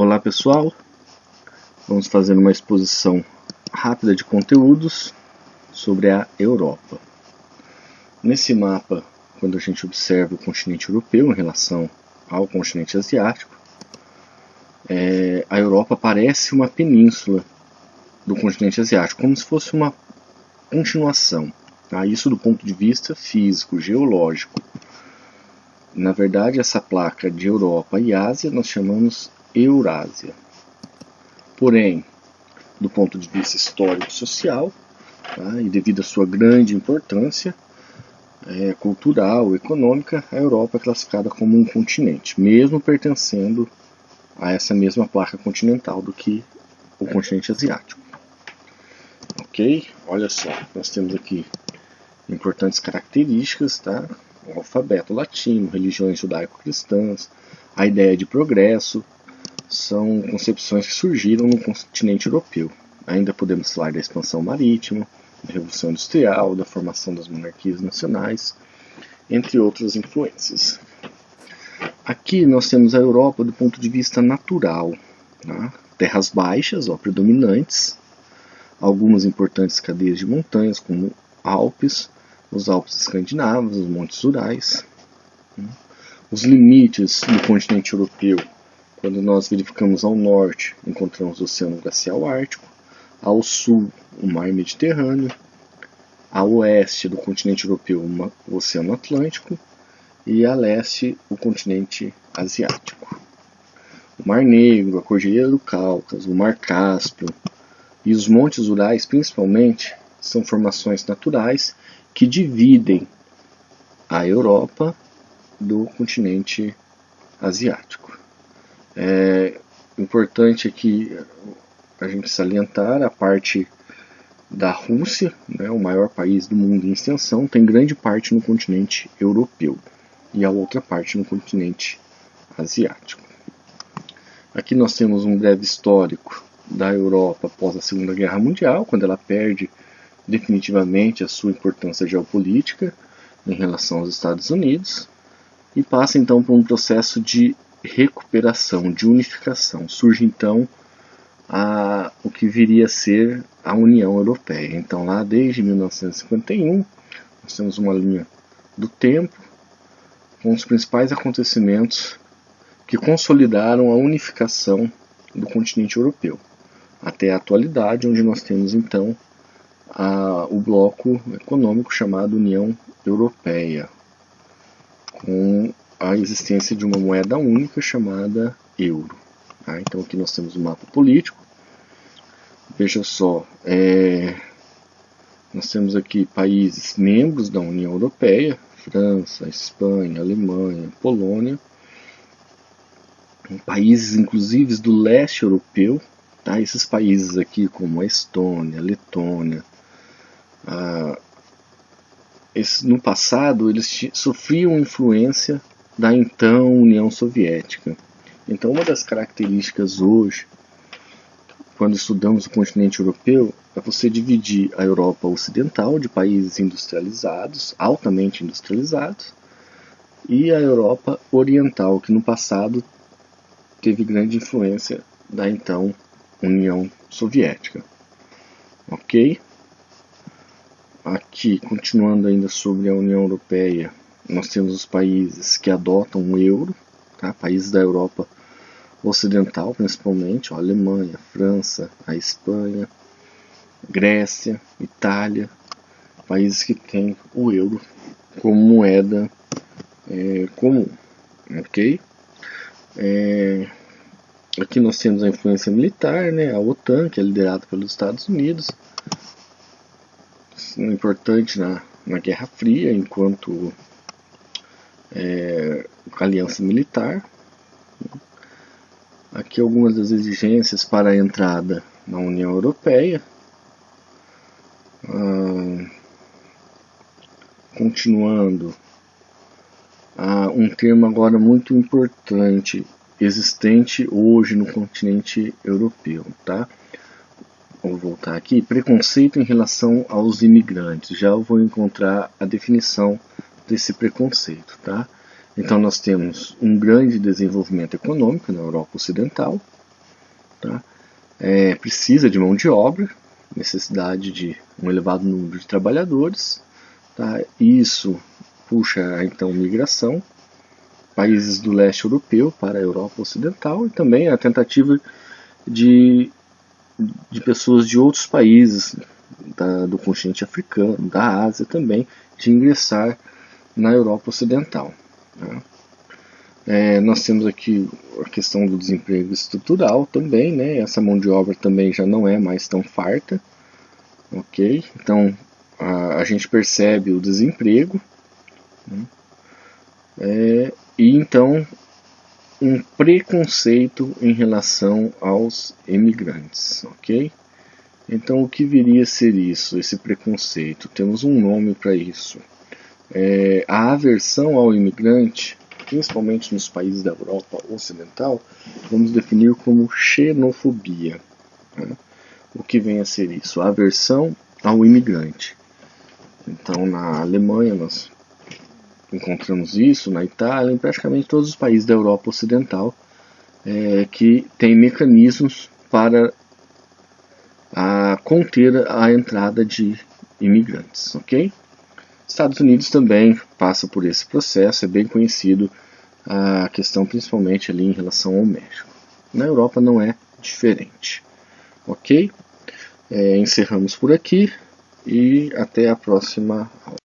Olá pessoal, vamos fazer uma exposição rápida de conteúdos sobre a Europa. Nesse mapa, quando a gente observa o continente europeu em relação ao continente asiático, a Europa parece uma península do continente asiático, como se fosse uma continuação. Tá? Isso do ponto de vista físico, geológico. Na verdade, essa placa de Europa e Ásia nós chamamos Eurásia. Porém, do ponto de vista histórico-social, tá, e devido à sua grande importância cultural, econômica, a Europa é classificada como um continente, mesmo pertencendo a essa mesma placa continental do que o continente asiático. Ok? Olha só, nós temos aqui importantes características, tá? O alfabeto latino, religiões judaico-cristãs, a ideia de progresso, são concepções que surgiram no continente europeu. Ainda podemos falar da expansão marítima, da Revolução Industrial, da formação das monarquias nacionais, entre outras influências. Aqui nós temos a Europa do ponto de vista natural. Tá? Terras baixas, predominantes, algumas importantes cadeias de montanhas, como Alpes, os Alpes escandinavos, os Montes Urais. Os limites do continente europeu, quando nós verificamos ao norte, encontramos o Oceano Glacial Ártico, ao sul, o Mar Mediterrâneo, a oeste do continente europeu, o Oceano Atlântico, e a leste, o continente asiático. O Mar Negro, a Cordilheira do Cáucaso, o Mar Cáspio e os Montes Urais, principalmente, são formações naturais que dividem a Europa do continente asiático. É importante aqui a gente salientar a parte da Rússia, né, o maior país do mundo em extensão, tem grande parte no continente europeu e a outra parte no continente asiático. Aqui nós temos um breve histórico da Europa após a Segunda Guerra Mundial, quando ela perde definitivamente a sua importância geopolítica em relação aos Estados Unidos e passa então por um processo de recuperação, de unificação. Surge então o que viria a ser a União Europeia. Então lá desde 1951 nós temos uma linha do tempo com os principais acontecimentos que consolidaram a unificação do continente europeu até a atualidade, onde nós temos então o bloco econômico chamado União Europeia, com a existência de uma moeda única chamada euro. Tá? Então aqui nós temos o mapa político. Veja só, nós temos aqui países membros da União Europeia, França, Espanha, Alemanha, Polônia, países inclusive do leste europeu, tá? Esses países aqui como a Estônia, a Letônia, no passado eles sofriam influência da então União Soviética. Então uma das características hoje, quando estudamos o continente europeu, é você dividir a Europa Ocidental de países industrializados, altamente industrializados, e a Europa Oriental, que no passado teve grande influência da então União Soviética. Ok? Aqui, continuando ainda sobre a União Europeia, nós temos os países que adotam o euro, tá? Países da Europa Ocidental principalmente, a Alemanha, a França, a Espanha, Grécia, Itália, países que têm o euro como moeda comum. Ok? Aqui nós temos a influência militar, né? A OTAN, que é liderada pelos Estados Unidos, importante na Guerra Fria, enquanto aliança militar. Aqui algumas das exigências para a entrada na União Europeia. Continuando, um termo agora muito importante, existente hoje no continente europeu, tá? Vou voltar aqui, preconceito em relação aos imigrantes. Já eu vou encontrar a definição desse preconceito, tá? Então nós temos um grande desenvolvimento econômico na Europa Ocidental, tá? Precisa de mão de obra, necessidade de um elevado número de trabalhadores, tá? Isso puxa então migração, países do leste europeu para a Europa Ocidental, e também a tentativa de pessoas de outros países do continente africano, da Ásia também, de ingressar na Europa Ocidental, tá? Nós temos aqui a questão do desemprego estrutural também, né? Essa mão de obra também já não é mais tão farta, ok? Então a gente percebe o desemprego, né? E então um preconceito em relação aos imigrantes, ok? Então o que viria a ser isso, esse preconceito? Temos um nome para isso. A aversão ao imigrante, principalmente nos países da Europa Ocidental, vamos definir como xenofobia, né? O que vem a ser isso? A aversão ao imigrante. Então na Alemanha nós encontramos isso, na Itália, em praticamente todos os países da Europa Ocidental, que tem mecanismos para conter a entrada de imigrantes, ok? Estados Unidos também passa por esse processo, é bem conhecido a questão principalmente ali em relação ao México. Na Europa não é diferente, ok? Encerramos por aqui e até a próxima aula.